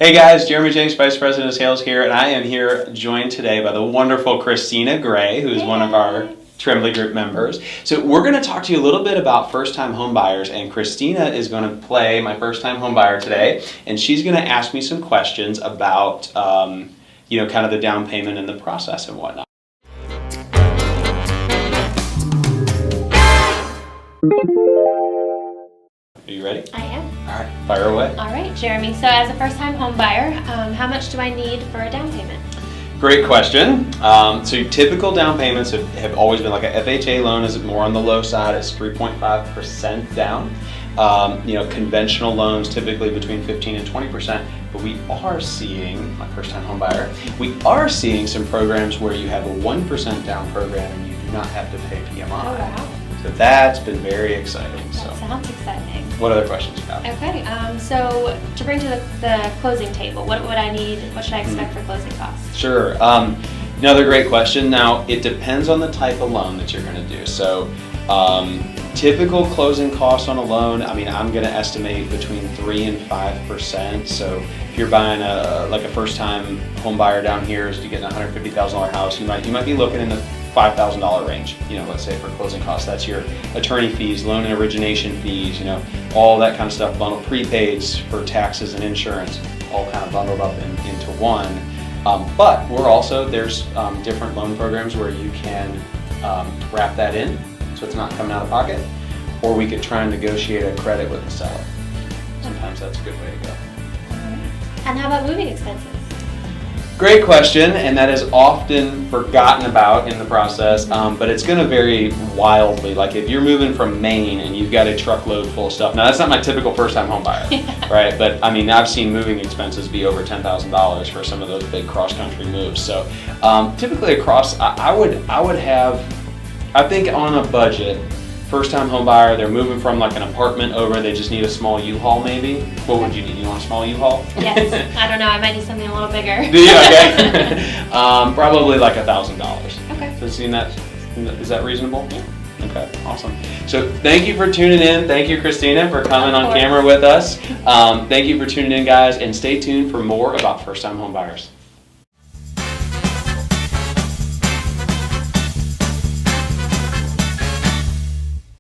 Hey guys, Jeremy Jenks, Vice President of Sales here, and I am here joined today by the wonderful Christina Gray, who is one of our Tremblay Group members. So we're going to talk to you a little bit about first-time home buyers, and Christina is going to play my first-time home buyer today, and she's going to ask me some questions about, kind of the down payment and the process and whatnot. Are you ready? I am. All right, fire away. All right, Jeremy. So as a first-time home buyer, how much do I need for a down payment? Great question. So typical down payments have always been like a FHA loan is more on the low side. It's 3.5% down. Conventional loans typically between 15 and 20%. But we are seeing, my first-time home buyer, we are seeing some programs where you have a 1% down program and you do not have to pay PMI. Oh, wow. So that's been very exciting. That sounds exciting. What other questions you have? Okay, so to bring to the closing table, what would I need, what should I expect for closing costs? Sure. Another great question. Now, it depends on the type of loan that you're going to do. So, typical closing costs on a loan, I'm going to estimate between 3 and 5%. So, if you're buying a first-time home buyer down here, is to get a $150,000 house, you might be looking in the $5,000 range, let's say for closing costs. That's your attorney fees, loan and origination fees, all that kind of stuff, bundled prepaids for taxes and insurance, all kind of bundled up into one. But there's different loan programs where you can wrap that in, so it's not coming out of pocket, or we could try and negotiate a credit with the seller. Sometimes that's a good way to go. And how about moving expenses? Great question, and that is often forgotten about in the process, but it's going to vary wildly. Like if you're moving from Maine and you've got a truckload full of stuff. Now that's not my typical first-time home buyer, right? But I've seen moving expenses be over $10,000 for some of those big cross-country moves. So typically across, I think on a budget, first-time home buyer, they're moving from like an apartment over, they just need a small U-Haul maybe. What would you need? You want a small U-Haul? Yes, I don't know, I might need something a little bigger. Do you? Okay. Probably like $1,000. Okay. So is that reasonable? Yeah. Okay, awesome. So thank you for tuning in. Thank you, Christina, for coming on camera with us. Thank you for tuning in, guys, and stay tuned for more about first-time home buyers.